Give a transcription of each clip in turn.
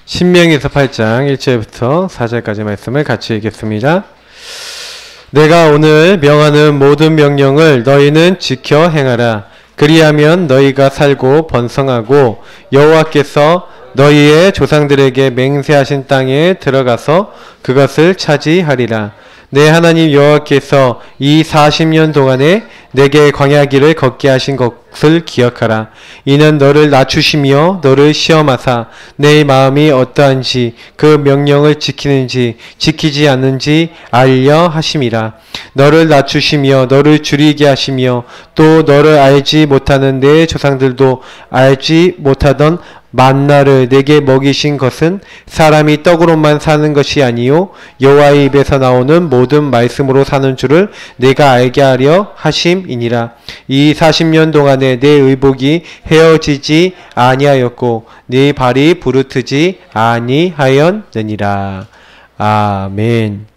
신명기서 8장 1절부터 4절까지 말씀을 같이 읽겠습니다. 내가 오늘 명하는 모든 명령을 너희는 지켜 행하라. 그리하면 너희가 살고 번성하고 여호와께서 너희의 조상들에게 맹세하신 땅에 들어가서 그것을 차지하리라. 내 하나님 여호와께서 이 40년 동안에 내게 광야길을 걷게 하신 것을 기억하라. 이는 너를 낮추시며 너를 시험하사 내 마음이 어떠한지 그 명령을 지키는지 지키지 않는지 알려 하심이라. 너를 낮추시며 너를 줄이게 하시며 또 너를 알지 못하는 내 조상들도 알지 못하던 만나를 내게 먹이신 것은 사람이 떡으로만 사는 것이 아니요 여호와의 입에서 나오는 모든 말씀으로 사는 줄을 내가 알게 하려 하심이니라. 이 40년 동안에 내 의복이 헤어지지 아니하였고 네 발이 부르트지 아니하였느니라. 아멘.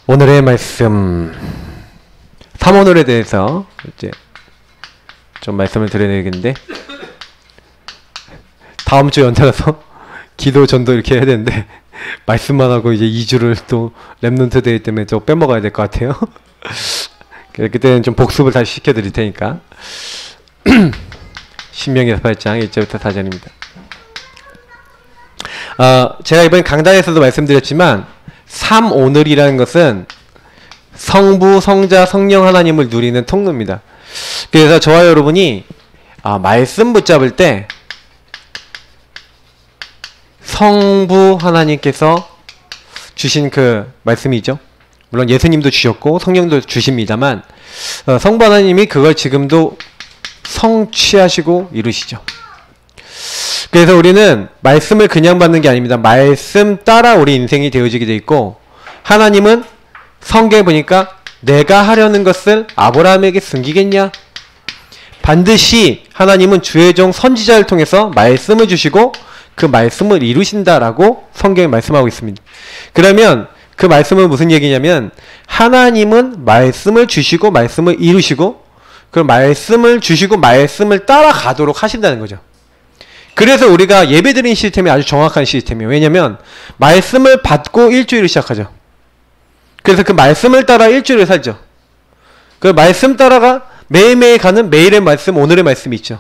오늘의 말씀 삼오늘에 대해서 이제 좀 말씀을 드려야겠는데, 다음 주 연달아서 기도 전도 이렇게 해야 되는데 말씀만 하고 이제 2주를 또 랩넌트 데이 때문에 좀 빼먹어야 될 것 같아요. 그때는 좀 복습을 다시 시켜드릴 테니까. 신명기서 8장 1절부터 4절입니다. 제가 이번 강단에서도 말씀드렸지만 삼오늘이라는 것은 성부, 성자, 성령 하나님을 누리는 통로입니다. 그래서 저와 여러분이 말씀 붙잡을 때 성부 하나님께서 주신 그 말씀이죠. 물론 예수님도 주셨고 성령도 주십니다만 성부 하나님이 그걸 지금도 성취하시고 이루시죠. 그래서 우리는 말씀을 그냥 받는 게 아닙니다. 말씀 따라 우리 인생이 되어지게 돼 있고, 하나님은 성경에 보니까 내가 하려는 것을 아브라함에게 숨기겠냐? 반드시 하나님은 주의 종 선지자를 통해서 말씀을 주시고 그 말씀을 이루신다라고 성경에 말씀하고 있습니다. 그러면 그 말씀은 무슨 얘기냐면, 하나님은 말씀을 주시고 말씀을 이루시고 그 말씀을 주시고 말씀을 따라가도록 하신다는 거죠. 그래서 우리가 예배드리는 시스템이 아주 정확한 시스템이에요. 왜냐면 말씀을 받고 일주일을 시작하죠. 그래서 그 말씀을 따라 일주일을 살죠. 그 말씀 따라가 매일매일 가는 매일의 말씀, 오늘의 말씀이 있죠.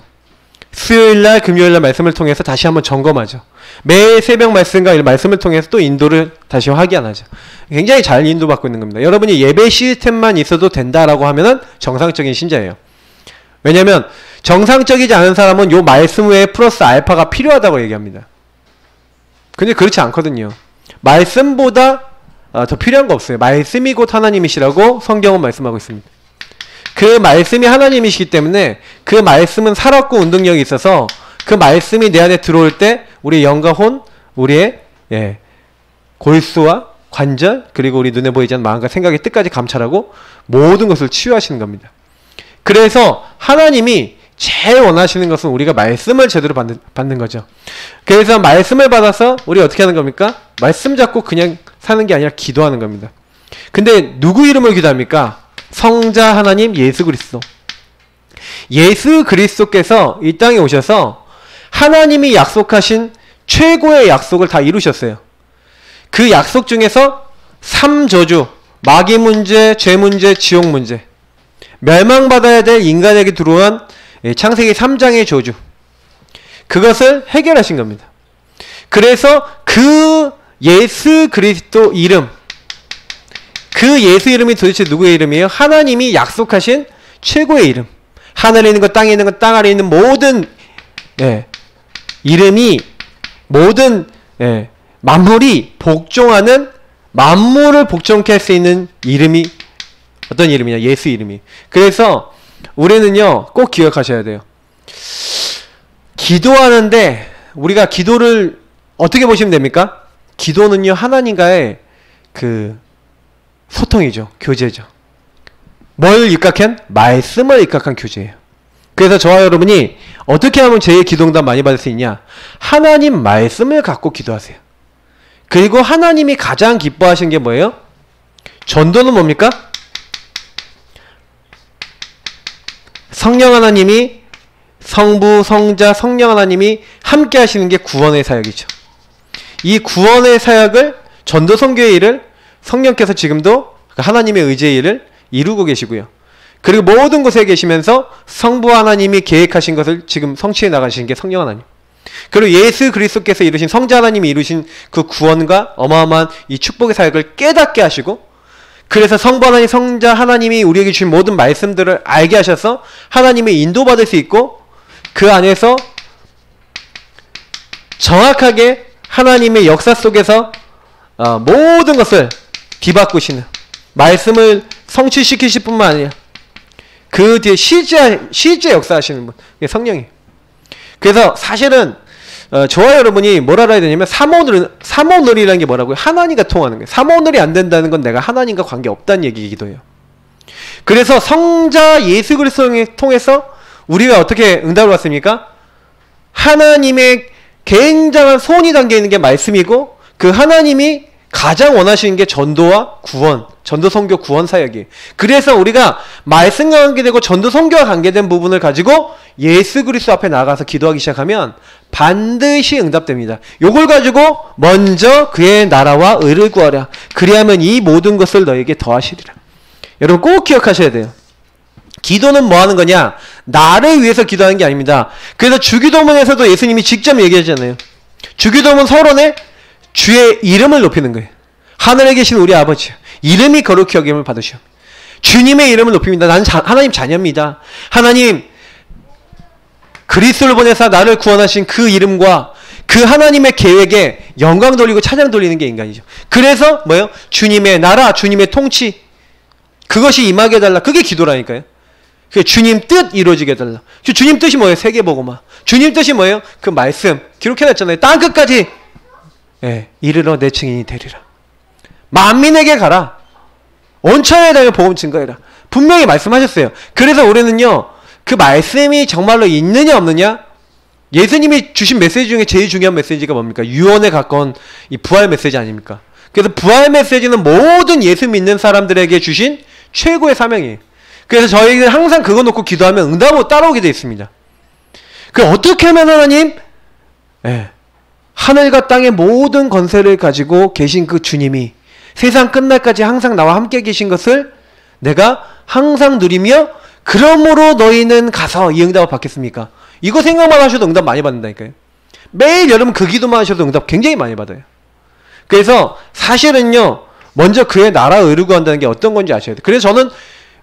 수요일날, 금요일날 말씀을 통해서 다시 한번 점검하죠. 매일 새벽 말씀과 이 말씀을 통해서 또 인도를 다시 확인하죠. 굉장히 잘 인도받고 있는 겁니다. 여러분이 예배 시스템만 있어도 된다라고 하면은 정상적인 신자예요. 왜냐면 정상적이지 않은 사람은 요 말씀 외에 플러스 알파가 필요하다고 얘기합니다. 근데 그렇지 않거든요. 말씀보다 더 필요한 거 없어요. 말씀이 곧 하나님이시라고 성경은 말씀하고 있습니다. 그 말씀이 하나님이시기 때문에 그 말씀은 살았고 운동력이 있어서 그 말씀이 내 안에 들어올 때 우리의 영과 혼, 우리의 골수와 관절, 그리고 우리 눈에 보이지 않는 마음과 생각의 뜻까지 감찰하고 모든 것을 치유하시는 겁니다. 그래서 하나님이 제일 원하시는 것은 우리가 말씀을 제대로 받는 거죠. 그래서 말씀을 받아서 우리 어떻게 하는 겁니까? 말씀 잡고 그냥 사는 게 아니라 기도하는 겁니다. 근데 누구 이름을 기도합니까? 성자 하나님 예수 그리스도. 예수 그리스도께서 이 땅에 오셔서 하나님이 약속하신 최고의 약속을 다 이루셨어요. 그 약속 중에서 3저주, 마귀 문제, 죄 문제, 지옥 문제, 멸망받아야 될 인간에게 들어온 창세기 3장의 저주, 그것을 해결하신 겁니다. 그래서 그 예수 그리스도 이름, 그 예수 이름이 도대체 누구의 이름이에요? 하나님이 약속하신 최고의 이름. 하늘에 있는 것, 땅에 있는 것, 땅 아래에 있는 모든 이름이, 모든 만물이 복종하는, 만물을 복종케 할 수 있는 이름이 어떤 이름이냐? 예수 이름이. 그래서 우리는요 꼭 기억하셔야 돼요. 기도하는데 우리가 기도를 어떻게 보시면 됩니까? 기도는요 하나님과의 그 소통이죠. 교제죠. 뭘 입각한? 말씀을 입각한 교제예요. 그래서 저와 여러분이 어떻게 하면 제 기도응답 많이 받을 수 있냐? 하나님 말씀을 갖고 기도하세요. 그리고 하나님이 가장 기뻐하시는 게 뭐예요? 전도는 뭡니까? 성령 하나님이 성부, 성자, 성령 하나님이 함께 하시는 게 구원의 사역이죠. 이 구원의 사역을 전도 선교의 일을 성령께서 지금도 하나님의 의지의 일을 이루고 계시고요. 그리고 모든 곳에 계시면서 성부 하나님이 계획하신 것을 지금 성취해 나가시는 게 성령 하나님. 그리고 예수 그리스도께서 이루신 성자 하나님이 이루신 그 구원과 어마어마한 이 축복의 사역을 깨닫게 하시고, 그래서 성부 하나님, 성자 하나님이 우리에게 주신 모든 말씀들을 알게 하셔서 하나님의 인도받을 수 있고, 그 안에서 정확하게 하나님의 역사 속에서 모든 것을 뒤바꾸시는 말씀을 성취시키실 뿐만 아니라 그 뒤에 실제 역사하시는 분, 성령이에요. 그래서 사실은 저와 여러분이 뭘 알아야 되냐면 삼오늘이라는 게 뭐라고요? 하나님과 통하는 거예요. 삼오늘이 안 된다는 건 내가 하나님과 관계 없다는 얘기이기도 해요. 그래서 성자 예수 그리스도를 통해서 우리가 어떻게 응답을 받습니까? 하나님의 굉장한 소원이 담겨있는 게 말씀이고, 그 하나님이 가장 원하시는 게 전도와 구원, 전도 선교 구원 사역이에요. 그래서 우리가 말씀과 관계되고 전도 선교와 관계된 부분을 가지고 예수 그리스도 앞에 나가서 기도하기 시작하면 반드시 응답됩니다. 요걸 가지고 먼저 그의 나라와 의를 구하라. 그리하면 이 모든 것을 너에게 더하시리라. 여러분 꼭 기억하셔야 돼요. 기도는 뭐 하는 거냐? 나를 위해서 기도하는 게 아닙니다. 그래서 주기도문에서도 예수님이 직접 얘기하잖아요. 주기도문 서론에 주의 이름을 높이는 거예요. 하늘에 계신 우리 아버지, 이름이 거룩히 여김을 받으시오. 주님의 이름을 높입니다. 나는 하나님 자녀입니다. 하나님 그리스도를 보내사 나를 구원하신 그 이름과 그 하나님의 계획에 영광 돌리고 찬양 돌리는 게 인간이죠. 그래서 뭐예요? 주님의 나라, 주님의 통치, 그것이 임하게 해달라. 그게 기도라니까요. 주님 뜻 이루어지게 해달라. 주님 뜻이 뭐예요? 세계복음화. 주님 뜻이 뭐예요? 그 말씀 기록해놨잖아요. 땅끝까지 이르러 내 증인이 되리라. 만민에게 가라. 온 천하에 다니며 복음 증거해라. 분명히 말씀하셨어요. 그래서 우리는요, 그 말씀이 정말로 있느냐 없느냐, 예수님이 주신 메시지 중에 제일 중요한 메시지가 뭡니까? 유언에 가까운 이 부활 메시지 아닙니까? 그래서 부활 메시지는 모든 예수 믿는 사람들에게 주신 최고의 사명이에요. 그래서 저희는 항상 그거 놓고 기도하면 응답으로 따라오게 되어 있습니다. 그 어떻게 하면 하나님, 하늘과 땅의 모든 권세를 가지고 계신 그 주님이 세상 끝날까지 항상 나와 함께 계신 것을 내가 항상 누리며, 그러므로 너희는 가서 이 응답을 받겠습니까? 이거 생각만 하셔도 응답 많이 받는다니까요. 매일 여러분 그 기도만 하셔도 응답 굉장히 많이 받아요. 그래서 사실은요, 먼저 그의 나라 의를 구한다는 게 어떤 건지 아셔야 돼요. 그래서 저는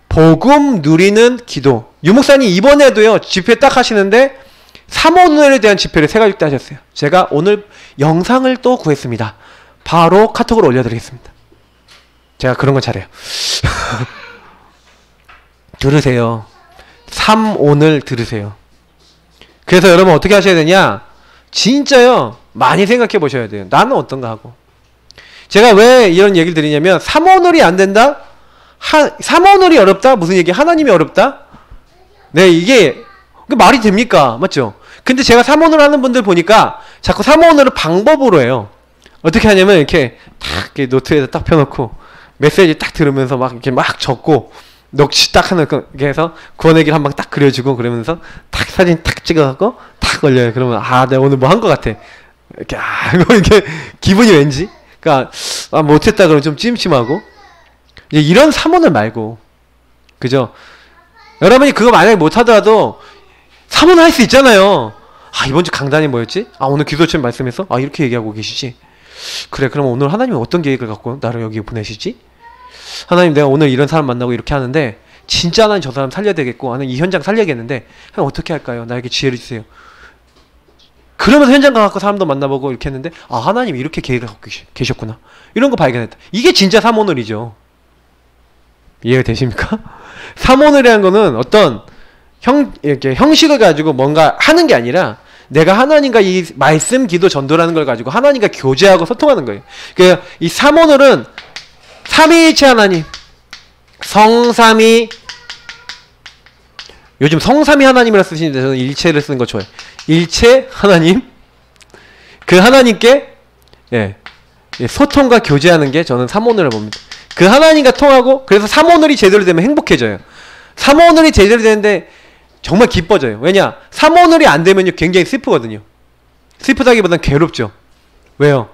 복음 누리는 기도, 유목사님 이번에도요 집회 딱 하시는데 3오늘에 대한 집회를 3가지 때 하셨어요. 제가 오늘 영상을 또 구했습니다. 바로 카톡으로 올려드리겠습니다. 제가 그런 거 잘해요. 들으세요. 3오늘 들으세요. 그래서 여러분 어떻게 하셔야 되냐, 진짜요 많이 생각해 보셔야 돼요. 나는 어떤가 하고. 제가 왜 이런 얘기를 드리냐면, 3오늘이 안 된다? 3오늘이 어렵다? 무슨 얘기? 하나님이 어렵다? 네, 이게 말이 됩니까? 맞죠? 근데 제가 3오늘 하는 분들 보니까 자꾸 3오늘을 방법으로 해요. 어떻게 하냐면 이렇게 딱 이렇게 노트에다 딱 펴놓고 메시지 딱 들으면서 막 이렇게 막 적고 녹취 딱 하는 게 해서 구원의 한 방 딱 그려주고, 그러면서 딱 사진 딱 찍어갖고 딱 올려요. 그러면 내가 오늘 뭐 한 것 같아. 이렇게 이렇게 기분이 왠지, 그러니까 못했다 그러면 좀 찜찜하고. 이런 3오늘 말고, 그죠? 여러분이 그거 만약에 못하더라도 3오늘 할 수 있잖아요. 이번 주 강단이 뭐였지? 오늘 기도처럼 말씀해서 이렇게 얘기하고 계시지. 그래, 그럼 오늘 하나님은 어떤 계획을 갖고 나를 여기 보내시지? 하나님, 내가 오늘 이런 사람 만나고 이렇게 하는데 진짜 하나님 저 사람 살려야 되겠고, 하나님 이 현장 살려야겠는데 하나님 어떻게 할까요? 나에게 지혜를 주세요. 그러면서 현장 가갖고 사람도 만나보고 이렇게 했는데 하나님 이렇게 계획을 갖고 계셨구나, 이런 거 발견했다. 이게 진짜 3오늘이죠. 이해가 되십니까? 3오늘이라는 거는 어떤 이렇게 형식을 가지고 뭔가 하는 게 아니라, 내가 하나님과 이 말씀, 기도, 전도라는 걸 가지고 하나님과 교제하고 소통하는 거예요. 그러니까 이 3오늘은 삼위일체 하나님, 성삼위, 요즘 성삼위 하나님이라 쓰시는데 저는 일체를 쓰는 거 좋아해요. 일체 하나님, 그 하나님께 소통과 교제하는 게 저는 3오늘을 봅니다. 그 하나님과 통하고, 그래서 3오늘이 제대로 되면 행복해져요. 3오늘이 제대로 되는데 정말 기뻐져요. 왜냐? 삼오늘이 안 되면요 굉장히 슬프거든요. 슬프다기보단 괴롭죠. 왜요?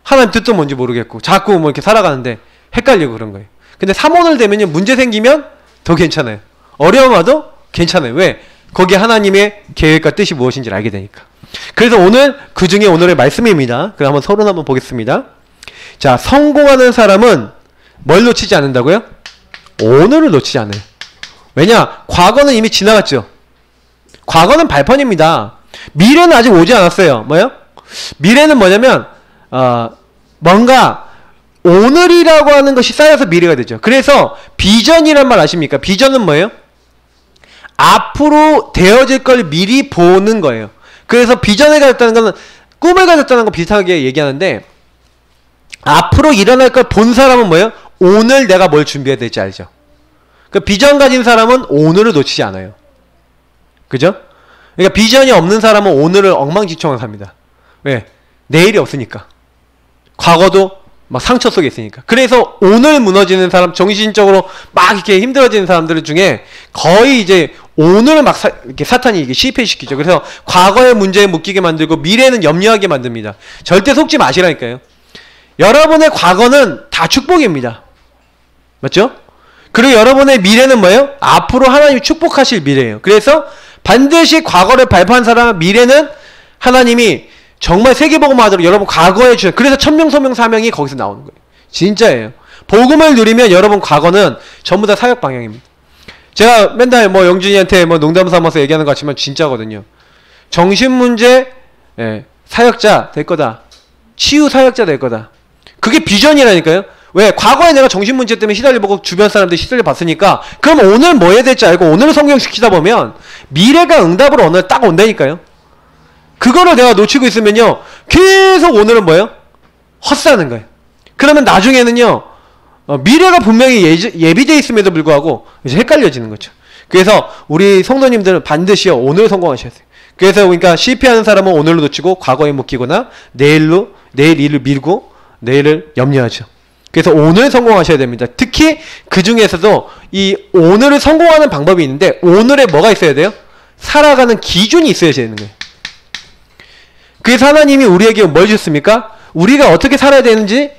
하나님 뜻도 뭔지 모르겠고 자꾸 뭐 이렇게 살아가는데 헷갈리고 그런 거예요. 근데 삼오늘 되면요 문제 생기면 더 괜찮아요. 어려움 와도 괜찮아요. 왜? 거기에 하나님의 계획과 뜻이 무엇인지를 알게 되니까. 그래서 오늘 그 중에 오늘의 말씀입니다. 그럼 한번 서론 한번 보겠습니다. 자, 성공하는 사람은 뭘 놓치지 않는다고요? 오늘을 놓치지 않아요. 왜냐? 과거는 이미 지나갔죠. 과거는 발판입니다. 미래는 아직 오지 않았어요. 뭐요? 미래는 뭐냐면 뭔가 오늘이라고 하는 것이 쌓여서 미래가 되죠. 그래서 비전이란 말 아십니까? 비전은 뭐예요? 앞으로 되어질 걸 미리 보는 거예요. 그래서 비전을 가졌다는 것은 꿈을 가졌다는 거 비슷하게 얘기하는데 앞으로 일어날 걸 본 사람은 뭐예요? 오늘 내가 뭘 준비해야 될지 알죠. 그 비전 가진 사람은 오늘을 놓치지 않아요. 그죠? 그러니까 비전이 없는 사람은 오늘을 엉망진창으로 삽니다. 왜? 내일이 없으니까. 과거도 막 상처 속에 있으니까. 그래서 오늘 무너지는 사람, 정신적으로 막 이렇게 힘들어지는 사람들 중에 거의 이제 오늘을 막 이렇게 사탄이 이게 실패시키죠. 그래서 과거의 문제에 묶이게 만들고 미래는 염려하게 만듭니다. 절대 속지 마시라니까요. 여러분의 과거는 다 축복입니다. 맞죠? 그리고 여러분의 미래는 뭐예요? 앞으로 하나님이 축복하실 미래예요. 그래서 반드시 과거를 발표한 사람 미래는 하나님이 정말 세계복음화하도록 여러분 과거에 주신 그래서 천명소명 사명이 거기서 나오는 거예요. 진짜예요. 복음을 누리면 여러분 과거는 전부 다 사역 방향입니다. 제가 맨날 뭐 영준이한테 뭐 농담 삼아서 얘기하는 것 같지만 진짜거든요. 정신문제 사역자 될 거다. 치유 사역자 될 거다. 그게 비전이라니까요. 왜? 과거에 내가 정신문제 때문에 시달려보고 주변 사람들이 시달려봤으니까 그럼 오늘 뭐 해야 될지 알고 오늘을 성경시키다 보면 미래가 응답으로 오늘 딱 온다니까요. 그거를 내가 놓치고 있으면요 계속 오늘은 뭐예요? 헛사는 거예요. 그러면 나중에는요 미래가 분명히 예비되어 있음에도 불구하고 이제 헷갈려지는 거죠. 그래서 우리 성도님들은 반드시요 오늘 성공하셔야 돼요. 그래서 그러니까 실패하는 사람은 오늘로 놓치고 과거에 묶이거나 내일 일을 미루고 내일을 염려하죠. 그래서 오늘 성공하셔야 됩니다. 특히 그 중에서도 이 오늘을 성공하는 방법이 있는데 오늘에 뭐가 있어야 돼요? 살아가는 기준이 있어야 되는 거예요. 그래서 하나님이 우리에게 뭘 줬습니까? 우리가 어떻게 살아야 되는지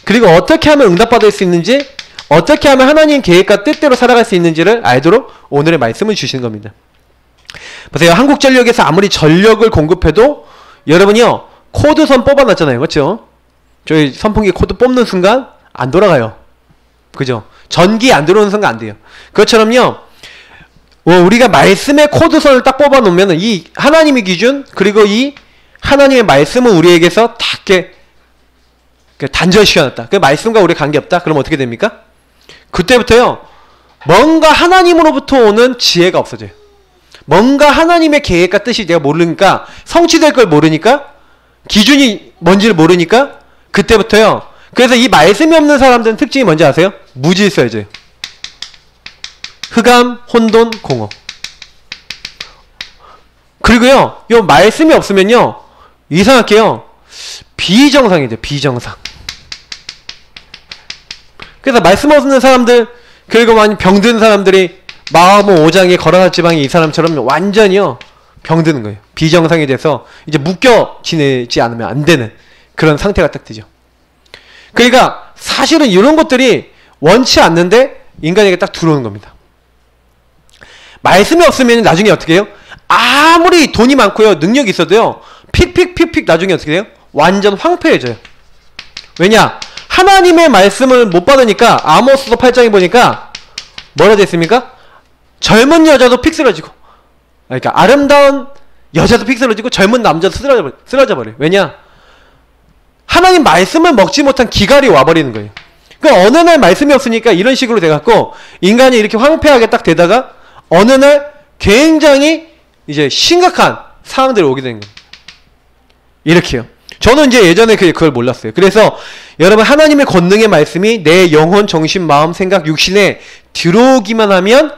그리고 어떻게 하면 응답받을 수 있는지 어떻게 하면 하나님 계획과 뜻대로 살아갈 수 있는지를 알도록 오늘의 말씀을 주신 겁니다. 보세요. 한국전력에서 아무리 전력을 공급해도 여러분이요 코드선 뽑아놨잖아요. 그렇죠? 저희 선풍기 코드 뽑는 순간 안 돌아가요. 그죠? 전기 안 들어오는 순간 안 돼요. 그것처럼요 우리가 말씀의 코드선을 딱 뽑아놓으면 이 하나님의 기준 그리고 이 하나님의 말씀은 우리에게서 다 이렇게 단절시켜놨다. 그 말씀과 우리 관계없다. 그럼 어떻게 됩니까? 그때부터요 뭔가 하나님으로부터 오는 지혜가 없어져요. 뭔가 하나님의 계획과 뜻이 내가 모르니까 성취될 걸 모르니까 기준이 뭔지를 모르니까 그때부터요 그래서 이 말씀이 없는 사람들은 특징이 뭔지 아세요? 무질서해져요. 흑암, 혼돈, 공허. 그리고요 요 말씀이 없으면요 이상하게요 비정상이 돼요. 비정상. 그래서 말씀 없는 사람들 그리고 많이 병든 사람들이 마음은 오장에 걸어갈 지방이 이 사람처럼 완전히요 병드는 거예요. 비정상이 돼서 이제 묶여 지내지 않으면 안 되는 그런 상태가 딱 되죠. 그러니까 사실은 이런 것들이 원치 않는데 인간에게 딱 들어오는 겁니다. 말씀이 없으면 나중에 어떻게 해요? 아무리 돈이 많고요 능력이 있어도요 픽픽픽픽 나중에 어떻게 돼요? 완전 황폐해져요. 왜냐? 하나님의 말씀을 못 받으니까 아모스서 8장에 보니까 뭐라 됐습니까? 젊은 여자도 픽 쓰러지고 그러니까 아름다운 여자도 픽 쓰러지고 젊은 남자도 쓰러져 버려요. 왜냐? 하나님 말씀을 먹지 못한 기갈이 와버리는 거예요. 그러니까 어느 날 말씀이 없으니까 이런 식으로 돼갖고 인간이 이렇게 황폐하게 딱 되다가 어느 날 굉장히 이제 심각한 상황들이 오게 되는 거예요. 이렇게요. 저는 이제 예전에 그걸 몰랐어요. 그래서 여러분 하나님의 권능의 말씀이 내 영혼, 정신, 마음, 생각, 육신에 들어오기만 하면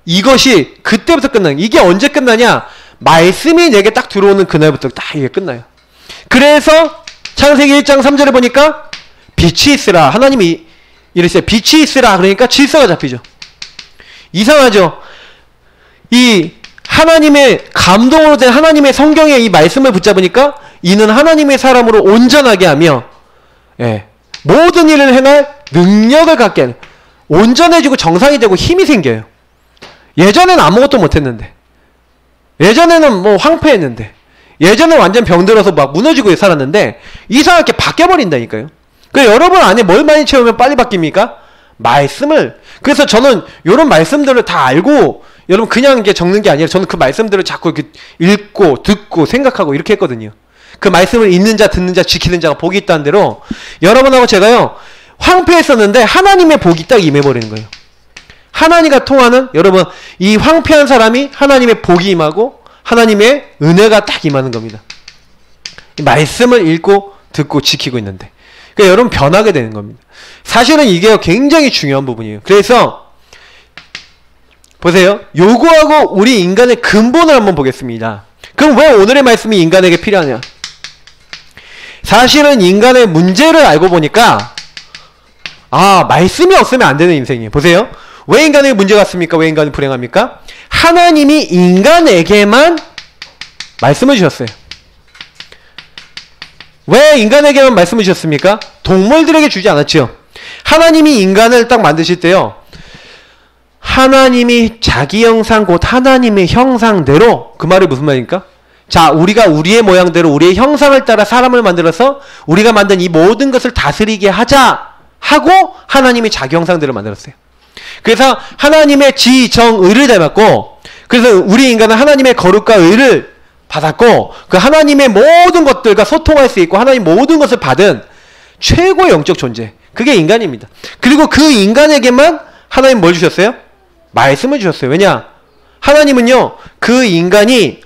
이것이 그때부터 끝나요. 이게 언제 끝나냐? 말씀이 내게 딱 들어오는 그날부터 딱 이게 끝나요. 그래서 창세기 1장 3절에 보니까 빛이 있으라. 하나님이 이랬어요. 빛이 있으라. 그러니까 질서가 잡히죠. 이상하죠? 이 하나님의 감동으로 된 하나님의 성경의 이 말씀을 붙잡으니까 이는 하나님의 사람으로 온전하게 하며 모든 일을 행할 능력을 갖게 하는, 온전해지고 정상이 되고 힘이 생겨요. 예전에는 아무것도 못했는데, 예전에는 뭐 황폐했는데, 예전에 완전 병들어서 막 무너지고 살았는데 이상하게 바뀌어버린다니까요. 그래서 여러분 안에 뭘 많이 채우면 빨리 바뀝니까? 말씀을. 그래서 저는 이런 말씀들을 다 알고 여러분 그냥 이게 적는 게 아니라 저는 그 말씀들을 자꾸 이렇게 읽고 듣고 생각하고 이렇게 했거든요. 그 말씀을 읽는 자 듣는 자 지키는 자가 복이 있다는 대로 여러분하고 제가요 황폐했었는데 하나님의 복이 딱 임해버리는 거예요. 하나님과 통하는, 여러분 이 황폐한 사람이 하나님의 복이 임하고 하나님의 은혜가 딱 임하는 겁니다. 이 말씀을 읽고 듣고 지키고 있는데, 그러니까 여러분 변하게 되는 겁니다. 사실은 이게 굉장히 중요한 부분이에요. 그래서 보세요. 요거하고 우리 인간의 근본을 한번 보겠습니다. 그럼 왜 오늘의 말씀이 인간에게 필요하냐? 사실은 인간의 문제를 알고 보니까 말씀이 없으면 안 되는 인생이에요. 보세요. 왜 인간에게 문제가 있습니까? 왜 인간이 불행합니까? 하나님이 인간에게만 말씀을 주셨어요. 왜 인간에게만 말씀을 주셨습니까? 동물들에게 주지 않았죠. 하나님이 인간을 딱 만드실 때요, 하나님이 자기 형상 곧 하나님의 형상대로, 그 말이 무슨 말입니까? 자, 우리가 우리의 모양대로 우리의 형상을 따라 사람을 만들어서 우리가 만든 이 모든 것을 다스리게 하자 하고 하나님이 자기 형상대로 만들었어요. 그래서 하나님의 지, 정, 의를 닮았고, 그래서 우리 인간은 하나님의 거룩과 의를 받았고, 그 하나님의 모든 것들과 소통할 수 있고 하나님 모든 것을 받은 최고의 영적 존재, 그게 인간입니다. 그리고 그 인간에게만 하나님 뭘 주셨어요? 말씀을 주셨어요. 왜냐? 하나님은요 그 인간이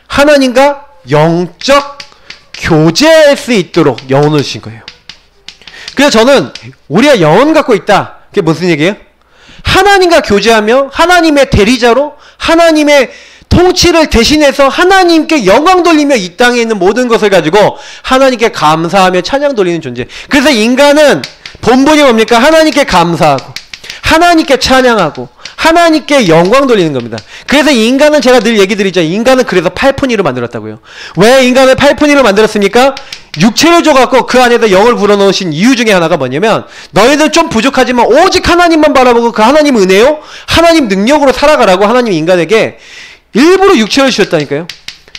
하나님과 영적 교제할 수 있도록 영혼을 주신 거예요. 그래서 저는 우리가 영혼 갖고 있다, 그게 무슨 얘기예요? 하나님과 교제하며 하나님의 대리자로 하나님의 통치를 대신해서 하나님께 영광 돌리며 이 땅에 있는 모든 것을 가지고 하나님께 감사하며 찬양 돌리는 존재. 그래서 인간은 본분이 뭡니까? 하나님께 감사하고 하나님께 찬양하고 하나님께 영광 돌리는 겁니다. 그래서 인간은, 제가 늘 얘기 드리죠, 인간은 그래서 팔푼이로 만들었다고요. 왜 인간을 팔푼이로 만들었습니까? 육체를 줘갖고 그 안에다 영을 불어넣으신 이유 중에 하나가 뭐냐면, 너희들 좀 부족하지만 오직 하나님만 바라보고 그 하나님 은혜요, 하나님 능력으로 살아가라고 하나님 인간에게 일부러 육체를 주셨다니까요.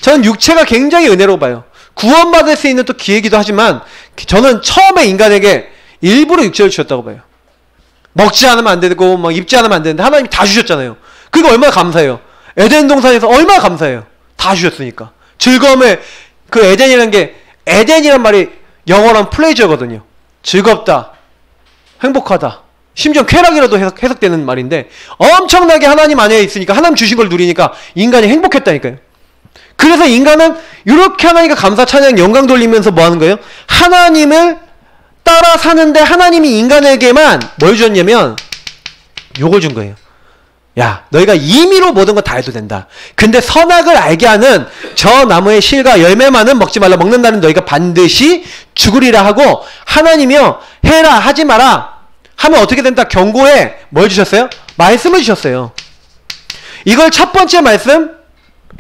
저는 육체가 굉장히 은혜로 봐요. 구원받을 수 있는 또 기회이기도 하지만 저는 처음에 인간에게 일부러 육체를 주셨다고 봐요. 먹지 않으면 안 되고 막 입지 않으면 안 되는데 하나님이 다 주셨잖아요. 그거 얼마나 감사해요. 에덴 동산에서 얼마나 감사해요. 다 주셨으니까. 즐거움에, 그 에덴이라는 게, 에덴이란 말이 영어로는 플레저거든요. 즐겁다, 행복하다, 심지어 쾌락이라도 해석되는 말인데, 엄청나게 하나님 안에 있으니까 하나님 주신 걸 누리니까 인간이 행복했다니까요. 그래서 인간은 이렇게 하나님과 감사, 찬양, 영광 돌리면서 뭐 하는 거예요? 하나님을 따라 사는데 하나님이 인간에게만 뭘 줬냐면 요걸 준 거예요. 야, 너희가 임의로 모든 거 다 해도 된다. 근데 선악을 알게 하는 저 나무의 실과 열매만은 먹지 말라. 먹는 날은 너희가 반드시 죽으리라 하고, 하나님이요 해라 하지 마라 하면 어떻게 된다 경고에 뭘 주셨어요? 말씀을 주셨어요. 이걸 첫 번째 말씀,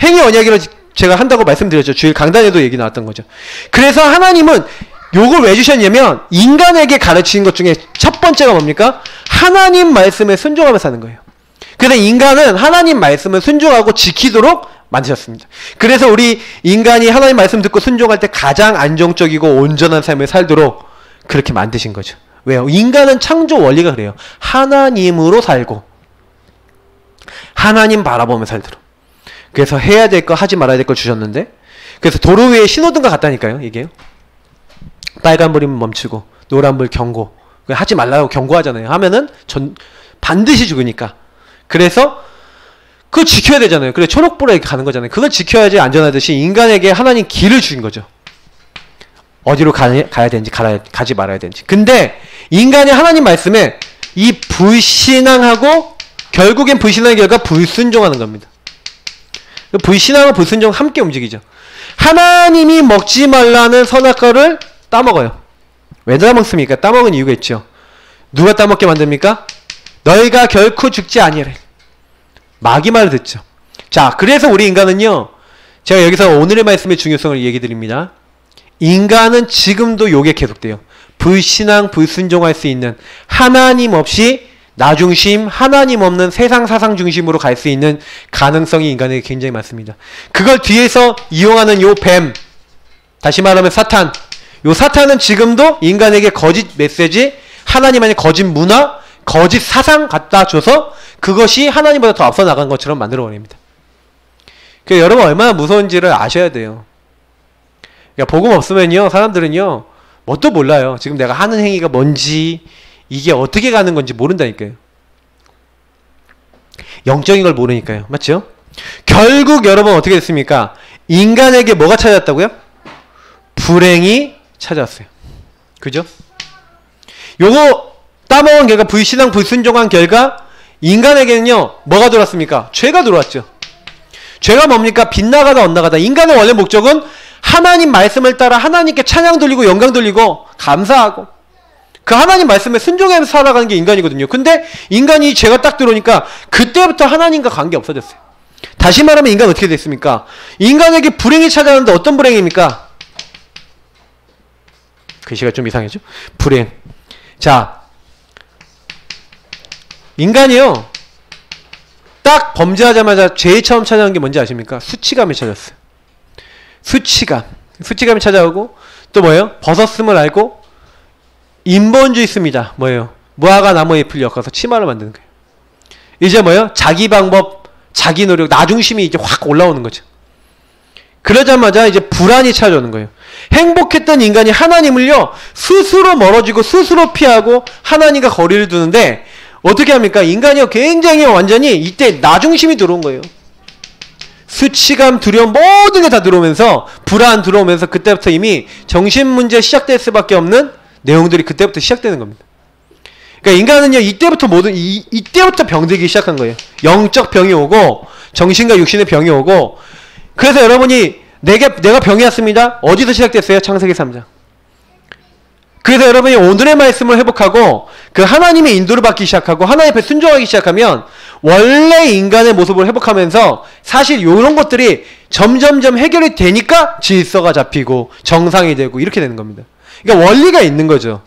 행위 언약이라고 제가 한다고 말씀드렸죠. 주일 강단에도 얘기 나왔던 거죠. 그래서 하나님은 요걸 왜 주셨냐면 인간에게 가르치는 것 중에 첫 번째가 뭡니까? 하나님 말씀에 순종하며 사는 거예요. 그래서 인간은 하나님 말씀을 순종하고 지키도록 만드셨습니다. 그래서 우리 인간이 하나님 말씀 듣고 순종할 때 가장 안정적이고 온전한 삶을 살도록 그렇게 만드신 거죠. 왜요? 인간은 창조 원리가 그래요. 하나님으로 살고 하나님 바라보며 살도록. 그래서 해야 될 거 하지 말아야 될 걸 주셨는데, 그래서 도로 위에 신호등과 같다니까요. 이게요. 빨간불이면 멈추고 노란불 경고, 하지 말라고 경고하잖아요. 하면은 반드시 죽으니까. 그래서 그거 지켜야 되잖아요. 그래 초록불에 가는 거잖아요. 그걸 지켜야지 안전하듯이 인간에게 하나님 길을 주신 거죠. 어디로 가야 되는지 가지 말아야 되는지. 근데 인간이 하나님 말씀에 이 불신앙하고 결국엔 불신앙의 결과 불순종하는 겁니다. 불신앙과 불순종 함께 움직이죠. 하나님이 먹지 말라는 선악과를 따먹어요. 왜 따먹습니까? 따먹은 이유가 있죠. 누가 따먹게 만듭니까? 너희가 결코 죽지 아니하리. 마귀 말을 듣죠. 자, 그래서 우리 인간은요, 제가 여기서 오늘의 말씀의 중요성을 얘기 드립니다. 인간은 지금도 요게 계속돼요. 불신앙, 불순종할 수 있는, 하나님 없이 나 중심, 하나님 없는 세상 사상 중심으로 갈 수 있는 가능성이 인간에게 굉장히 많습니다. 그걸 뒤에서 이용하는 요 뱀, 다시 말하면 사탄, 요 사탄은 지금도 인간에게 거짓 메시지, 하나님 아닌 거짓 문화, 거짓 사상 갖다 줘서 그것이 하나님보다 더 앞서 나간 것처럼 만들어버립니다. 그러니까 여러분 얼마나 무서운지를 아셔야 돼요. 그러니까 복음 없으면요, 사람들은요, 뭣도 몰라요. 지금 내가 하는 행위가 뭔지, 이게 어떻게 가는 건지 모른다니까요. 영적인 걸 모르니까요. 맞죠? 결국 여러분 어떻게 됐습니까? 인간에게 뭐가 찾아왔다고요? 불행이 찾아왔어요. 그죠? 요거 따먹은 결과, 불신앙 불순종한 결과 인간에게는요, 뭐가 들어왔습니까? 죄가 들어왔죠. 죄가 뭡니까? 빗나가다 엇나가다. 인간의 원래 목적은 하나님 말씀을 따라 하나님께 찬양 돌리고 영광 돌리고 감사하고 그 하나님 말씀에 순종해서 살아가는 게 인간이거든요. 근데 인간이 죄가 딱 들어오니까 그때부터 하나님과 관계 없어졌어요. 다시 말하면 인간 어떻게 됐습니까? 인간에게 불행이 찾아오는데 어떤 불행입니까? 글씨가 좀 이상해죠? 불행. 자, 인간이요, 딱 범죄하자마자 제일 처음 찾아오는 게 뭔지 아십니까? 수치감이 찾아왔어요. 수치감이 찾아오고 또 뭐예요? 벗었음을 알고 인본주의 있습니다. 뭐예요? 무화과 나무에 잎을 엮어서 치마를 만드는 거예요. 이제 뭐예요? 자기 방법, 자기 노력, 나중심이 이제 확 올라오는 거죠. 그러자마자 이제 불안이 찾아오는 거예요. 행복했던 인간이 하나님을요, 스스로 멀어지고 스스로 피하고 하나님과 거리를 두는데 어떻게 합니까? 인간이요, 굉장히 완전히 이때 나중심이 들어온 거예요. 수치감, 두려움 모든 게 다 들어오면서 불안 들어오면서 그때부터 이미 정신문제 시작될 수밖에 없는 내용들이 그때부터 시작되는 겁니다. 그러니까 인간은요, 이때부터 이때부터 병들기 시작한 거예요. 영적 병이 오고 정신과 육신의 병이 오고. 그래서 여러분이 내가 병이 왔습니다. 어디서 시작됐어요? 창세기 3장. 그래서 여러분이 오늘의 말씀을 회복하고 그 하나님의 인도를 받기 시작하고 하나님 앞에 순종하기 시작하면 원래 인간의 모습을 회복하면서 사실 이런 것들이 점점점 해결이 되니까 질서가 잡히고 정상이 되고 이렇게 되는 겁니다. 그러니까 원리가 있는 거죠.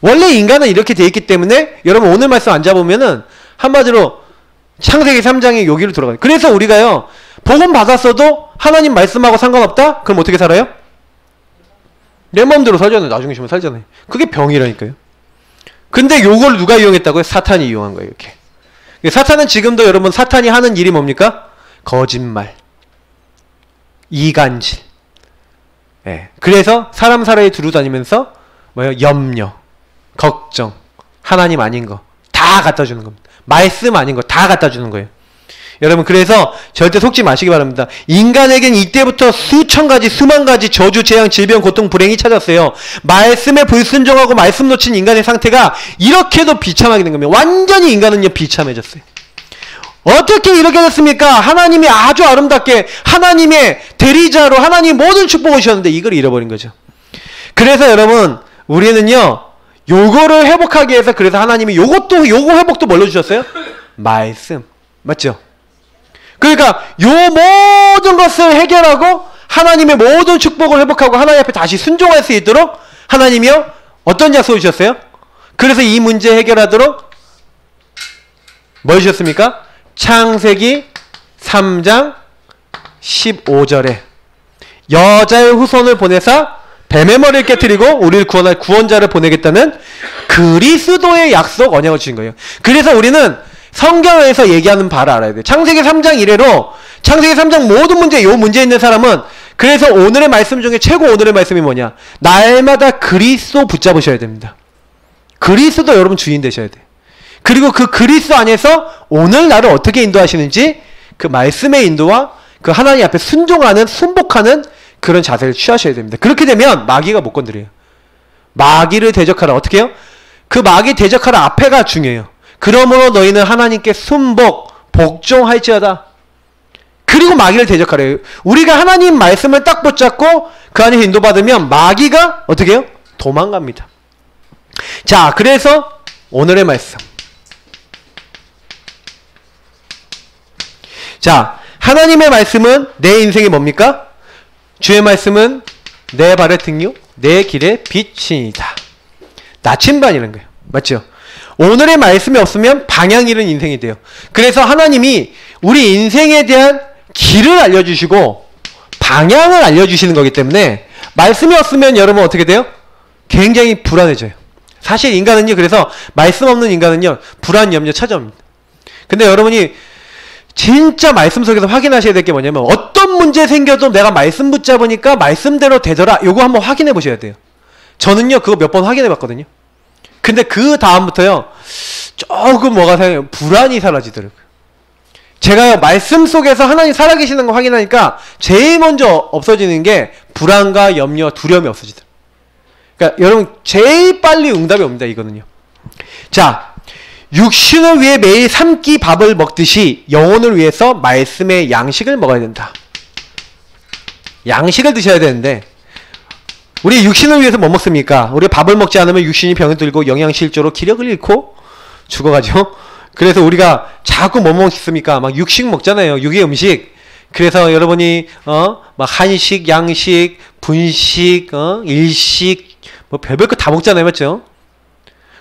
원래 인간은 이렇게 돼 있기 때문에 여러분 오늘 말씀 안 잡으면은 한마디로 창세기 3장의 여기로 들어가요. 그래서 우리가요, 복음 받았어도 하나님 말씀하고 상관없다? 그럼 어떻게 살아요? 내 마음대로 살잖아요. 나중에 쉬면 살잖아요. 그게 병이라니까요. 근데 요걸 누가 이용했다고요? 사탄이 이용한 거예요. 이렇게. 사탄은 지금도 여러분 사탄이 하는 일이 뭡니까? 거짓말, 이간질. 예. 그래서 사람 사이에 두루 다니면서 뭐예요? 염려, 걱정, 하나님 아닌 거 다 갖다 주는 겁니다. 말씀 아닌 거 다 갖다 주는 거예요. 여러분, 그래서 절대 속지 마시기 바랍니다. 인간에겐 이때부터 수천 가지, 수만 가지 저주, 재앙, 질병, 고통, 불행이 찾았어요. 말씀에 불순종하고 말씀 놓친 인간의 상태가 이렇게도 비참하게 된 겁니다. 완전히 인간은요, 비참해졌어요. 어떻게 이렇게 됐습니까? 하나님이 아주 아름답게 하나님의 대리자로 하나님 모든 축복을 주셨는데 이걸 잃어버린 거죠. 그래서 여러분, 우리는요, 요거를 회복하기 위해서 그래서 하나님이 요거 회복도 뭘로 주셨어요? 말씀. 맞죠? 그러니까 요 모든 것을 해결하고 하나님의 모든 축복을 회복하고 하나님 앞에 다시 순종할 수 있도록 하나님이요, 어떤 약속을 주셨어요? 그래서 이 문제 해결하도록 뭘 주셨습니까? 창세기 3장 15절에 여자의 후손을 보내사 뱀의 머리를 깨뜨리고 우리를 구원할 구원자를 보내겠다는 그리스도의 약속, 언약을 주신 거예요. 그래서 우리는 성경에서 얘기하는 바를 알아야 돼요. 창세기 3장 이래로 창세기 3장 모든 문제, 요 문제 있는 사람은 그래서 오늘의 말씀 중에 최고 오늘의 말씀이 뭐냐? 날마다 그리스도 붙잡으셔야 됩니다. 그리스도 여러분 주인 되셔야 돼요. 그리고 그 그리스도 안에서 오늘 나를 어떻게 인도하시는지 그 말씀의 인도와 그 하나님 앞에 순종하는, 순복하는 그런 자세를 취하셔야 됩니다. 그렇게 되면 마귀가 못 건드려요. 마귀를 대적하라. 어떻게 해요? 그 마귀 대적하라 앞에가 중요해요. 그러므로 너희는 하나님께 순복, 복종할지어다. 그리고 마귀를 대적하래요. 우리가 하나님 말씀을 딱 붙잡고 그 안에 인도받으면 마귀가 어떻게 해요? 도망갑니다. 자, 그래서 오늘의 말씀. 자, 하나님의 말씀은 내 인생이 뭡니까? 주의 말씀은 내 발의 등유, 내 길의 빛이다. 나침반이라는 거예요. 맞죠? 오늘의 말씀이 없으면 방향 잃은 인생이 돼요. 그래서 하나님이 우리 인생에 대한 길을 알려주시고 방향을 알려주시는 거기 때문에 말씀이 없으면 여러분 어떻게 돼요? 굉장히 불안해져요. 사실 인간은요, 그래서 말씀 없는 인간은요, 불안, 염려 찾아옵니다. 근데 여러분이 진짜 말씀 속에서 확인하셔야 될 게 뭐냐면 어떤 문제 생겨도 내가 말씀 붙잡으니까 말씀대로 되더라. 요거 한번 확인해 보셔야 돼요. 저는요, 그거 몇 번 확인해 봤거든요. 근데 그 다음부터요, 조금 뭐가 생겨요? 불안이 사라지더라고요. 제가요, 말씀 속에서 하나님 살아계시는 거 확인하니까 제일 먼저 없어지는 게 불안과 염려, 두려움이 없어지더라고요. 그러니까 여러분 제일 빨리 응답이 옵니다. 이거는요. 자, 육신을 위해 매일 3끼 밥을 먹듯이 영혼을 위해서 말씀의 양식을 먹어야 된다. 양식을 드셔야 되는데 우리 육신을 위해서 뭐 먹습니까? 우리 밥을 먹지 않으면 육신이 병에 들고 영양실조로 기력을 잃고 죽어가죠. 그래서 우리가 자꾸 뭐 먹습니까? 막 육식 먹잖아요. 육의 음식. 그래서 여러분이 막 한식, 양식, 분식, 일식 뭐 별별 거 다 먹잖아요. 맞죠?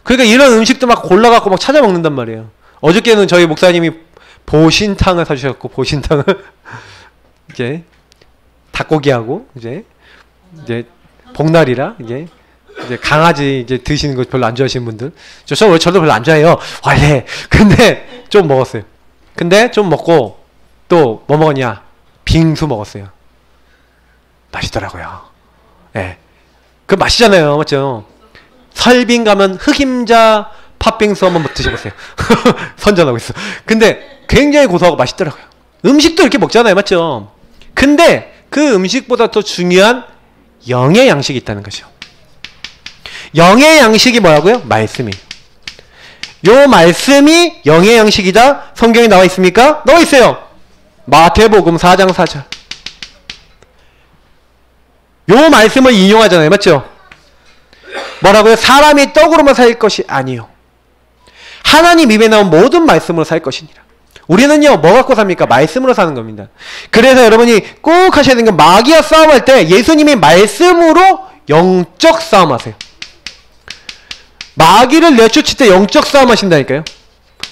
그러니까 이런 음식도 막 골라갖고 막 찾아 먹는단 말이에요. 어저께는 저희 목사님이 보신탕을 사주셨고, 보신탕을 이제 닭고기하고 이제 복날이라 이제 강아지 이제 드시는 거 별로 안 좋아하시는 분들, 저도 별로 안 좋아해요 원래. 근데 좀 먹었어요. 근데 좀 먹고 또 뭐 먹었냐? 빙수 먹었어요. 맛있더라고요. 예, 네. 그 맛이잖아요, 맞죠? 설빙 가면 흑임자 팥빙수 한번 드셔보세요. 선전하고 있어. 근데 굉장히 고소하고 맛있더라고요. 음식도 이렇게 먹잖아요, 맞죠? 근데 그 음식보다 더 중요한 영의 양식이 있다는 거죠. 영의 양식이 뭐라고요? 말씀이. 요 말씀이 영의 양식이다. 성경에 나와 있습니까? 나와 있어요. 마태복음 4장 4절. 요 말씀을 인용하잖아요, 맞죠? 뭐라고요? 사람이 떡으로만 살 것이 아니요, 하나님 입에 나온 모든 말씀으로 살 것이니라. 우리는요, 뭐 갖고 삽니까? 말씀으로 사는 겁니다. 그래서 여러분이 꼭 하셔야 되는 건 마귀와 싸움할 때 예수님이 말씀으로 영적 싸움하세요. 마귀를 내쫓을 때 영적 싸움 하신다니까요.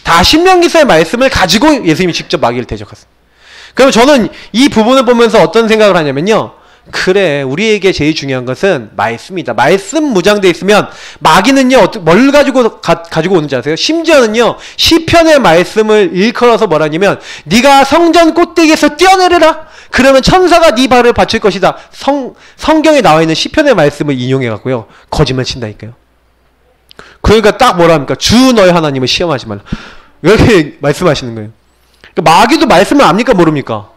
다 신명기서의 말씀을 가지고 예수님이 직접 마귀를 대적하세요. 그럼 저는 이 부분을 보면서 어떤 생각을 하냐면요, 그래, 우리에게 제일 중요한 것은 말씀이다. 말씀 무장되어 있으면 마귀는요, 뭘 가지고 오는지 아세요? 심지어는요, 시편의 말씀을 일컬어서 뭐라냐면 네가 성전 꼭대기에서 뛰어내려라. 그러면 천사가 네 발을 받칠 것이다. 성경에 나와 있는 시편의 말씀을 인용해갖고요, 거짓말 친다니까요. 그러니까 딱 뭐라 합니까? 주 너의 하나님을 시험하지 말라. 이렇게 말씀하시는 거예요. 그러니까 마귀도 말씀을 압니까? 모릅니까?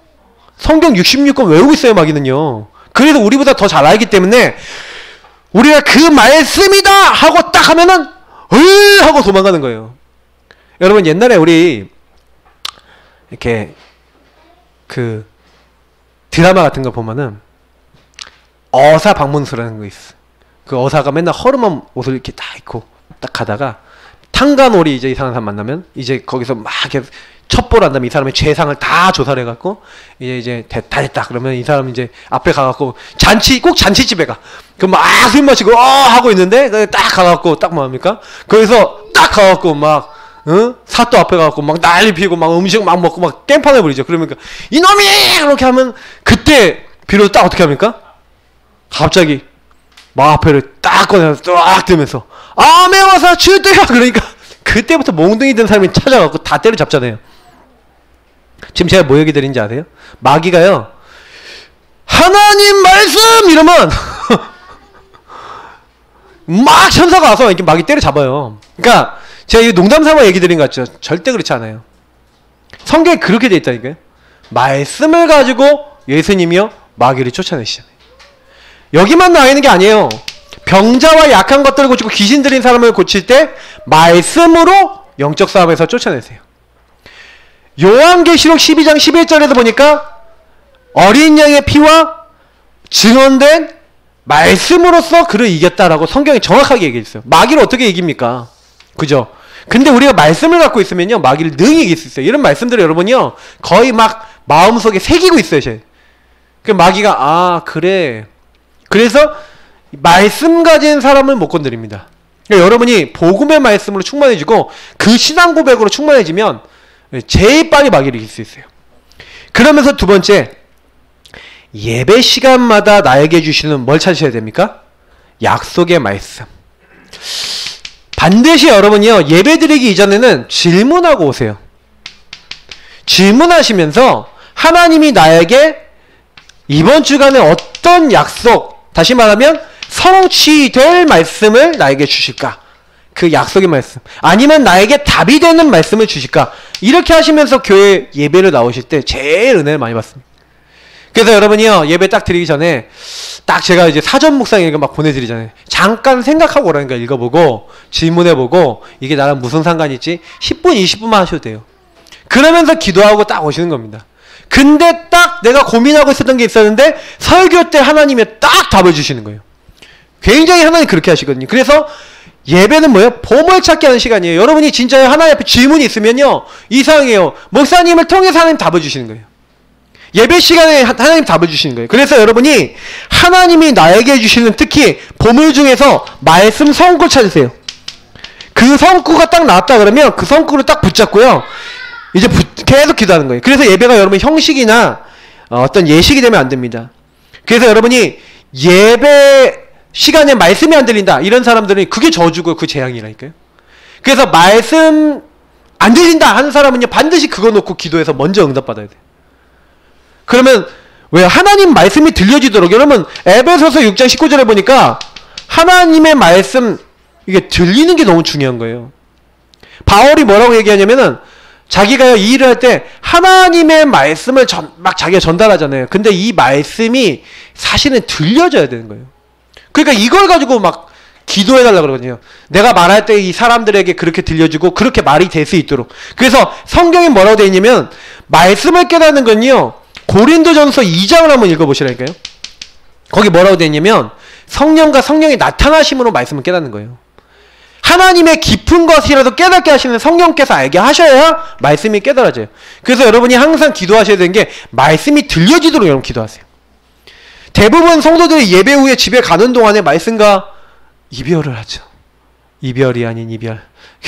성경 66권 외우고 있어요, 마귀는요. 그래서 우리보다 더 잘 알기 때문에 우리가 그 말씀이다 하고 딱 하면은 하고 도망가는 거예요. 여러분, 옛날에 우리 이렇게 그 드라마 같은 거 보면은 어사 방문수라는 거 있어. 그 어사가 맨날 허름한 옷을 이렇게 딱 입고 딱 가다가 탕간오리 이제 이상한 사람 만나면 이제 거기서 막 이렇게 첩보를 한 다음에 이 사람의 죄상을 다 조사를 해갖고 이제 다 됐다 그러면 이 사람 이제 앞에 가갖고 꼭 잔치집에 가. 그 막 술 마시고 하고 있는데 딱 가갖고 딱 뭐합니까? 거기서 딱 가갖고 막 사또 앞에 가갖고 막 난리 피고 막 음식 막 먹고 막 깽판을 부리죠. 그러니까 이놈이 이렇게 하면 그때 비로소 딱 어떻게 합니까? 갑자기 마화표를 딱 꺼내서 딱 들면서 아메와사 주대야. 그러니까 그때부터 몽둥이 된 사람이 찾아가고 다 때려잡잖아요. 지금 제가 뭐 얘기 드린지 아세요? 마귀가요, 하나님 말씀 이러면 막 천사가 와서 이렇게 마귀 때려잡아요. 그러니까 제가 이 농담 삼아 얘기 드린 것 같죠? 절대 그렇지 않아요. 성경에 그렇게 돼 있다니까요. 말씀을 가지고 예수님이요 마귀를 쫓아내시잖아요. 여기만 나와 있는 게 아니에요. 병자와 약한 것들을 고치고 귀신 들린 사람을 고칠 때 말씀으로 영적 싸움에서 쫓아내세요. 요한계시록 12장 11절에도 보니까 어린 양의 피와 증언된 말씀으로써 그를 이겼다라고 성경이 정확하게 얘기했어요. 마귀를 어떻게 이깁니까? 그죠? 근데 우리가 말씀을 갖고 있으면요, 마귀를 능히 이길 수 있어요. 이런 말씀들을 여러분요, 거의 막 마음속에 새기고 있어요. 그 마귀가 아 그래. 그래서 말씀 가진 사람을 못 건드립니다. 그러니까 여러분이 복음의 말씀으로 충만해지고 그 신앙 고백으로 충만해지면 제일 빨리 마귀를 이길 수 있어요. 그러면서 두 번째, 예배 시간마다 나에게 주시는 뭘 찾으셔야 됩니까? 약속의 말씀. 반드시 여러분이요, 예배 드리기 이전에는 질문하고 오세요. 질문하시면서 하나님이 나에게 이번 주간에 어떤 약속, 다시 말하면 성취될 말씀을 나에게 주실까? 그 약속의 말씀. 아니면 나에게 답이 되는 말씀을 주실까? 이렇게 하시면서 교회 예배를 나오실 때 제일 은혜를 많이 받습니다. 그래서 여러분이요, 예배 딱 드리기 전에 딱 제가 이제 사전 묵상 읽어 막 보내드리잖아요. 잠깐 생각하고 오라니까 읽어보고 질문해보고 이게 나랑 무슨 상관이 있지? 10분, 20분만 하셔도 돼요. 그러면서 기도하고 딱 오시는 겁니다. 근데 딱 내가 고민하고 있었던 게 있었는데 설교 때 하나님이 딱 답을 주시는 거예요. 굉장히 하나님 그렇게 하시거든요. 그래서 예배는 뭐예요? 보물찾기 하는 시간이에요. 여러분이 진짜 하나님 앞에 질문이 있으면요, 이상해요. 목사님을 통해서 하나님 답을 주시는 거예요. 예배 시간에 하나님 답을 주시는 거예요. 그래서 여러분이 하나님이 나에게 주시는 특히 보물 중에서 말씀 성구 찾으세요. 그 성구가 딱 나왔다 그러면 그 성구를 딱 붙잡고요, 이제 계속 기도하는 거예요. 그래서 예배가 여러분 형식이나 어떤 예식이 되면 안 됩니다. 그래서 여러분이 예배 시간에 말씀이 안 들린다 이런 사람들은 그게 저주고 그 재앙이라니까요. 그래서 말씀 안 들린다 하는 사람은요, 반드시 그거 놓고 기도해서 먼저 응답받아야 돼요. 그러면 왜 하나님 말씀이 들려지도록, 여러분 에베소서 6장 19절에 보니까 하나님의 말씀 이게 들리는 게 너무 중요한 거예요. 바울이 뭐라고 얘기하냐면은 자기가 이 일을 할 때 하나님의 말씀을 막 자기가 전달하잖아요. 근데 이 말씀이 사실은 들려져야 되는 거예요. 그러니까 이걸 가지고 막 기도해달라고 그러거든요. 내가 말할 때 이 사람들에게 그렇게 들려주고 그렇게 말이 될 수 있도록. 그래서 성경에 뭐라고 되어 있냐면 말씀을 깨닫는 건요, 고린도전서 2장을 한번 읽어보시라니까요. 거기 뭐라고 되어 있냐면 성령과 성령의 나타나심으로 말씀을 깨닫는 거예요. 하나님의 깊은 것이라도 깨닫게 하시는 성령께서 알게 하셔야 말씀이 깨달아져요. 그래서 여러분이 항상 기도하셔야 되는 게 말씀이 들려지도록 여러분 기도하세요. 대부분 성도들이 예배 후에 집에 가는 동안에 말씀과 이별을 하죠. 이별이 아닌 이별.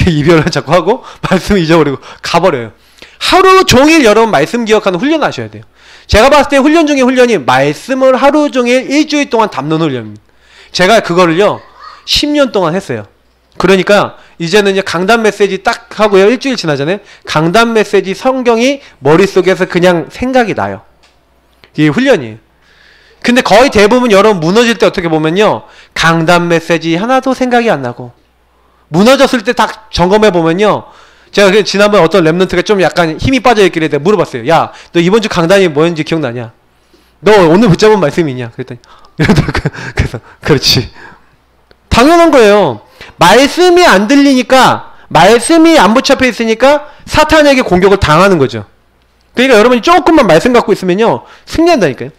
이별을 자꾸 하고 말씀 잊어버리고 가버려요. 하루 종일 여러분 말씀 기억하는 훈련을 하셔야 돼요. 제가 봤을 때 훈련 중에 훈련이 말씀을 하루 종일 일주일 동안 담는 훈련입니다. 제가 그거를요 10년 동안 했어요. 그러니까 이제는 이제 강단 메시지 딱 하고요, 일주일 지나잖아요. 강단 메시지 성경이 머릿속에서 그냥 생각이 나요. 이게 훈련이에요. 근데 거의 대부분 여러분 무너질 때 어떻게 보면요, 강단 메시지 하나도 생각이 안 나고 무너졌을 때 딱 점검해 보면요, 제가 지난번에 어떤 랩런트가 좀 약간 힘이 빠져있길래 내가 물어봤어요. 야, 너 이번 주 강단이 뭐였는지 기억나냐? 너 오늘 붙잡은 말씀이 있냐? 그랬더니 이러더라고요. 그래서 그렇지, 당연한 거예요. 말씀이 안 들리니까, 말씀이 안 붙잡혀 있으니까 사탄에게 공격을 당하는 거죠. 그러니까 여러분이 조금만 말씀 갖고 있으면요 승리한다니까요.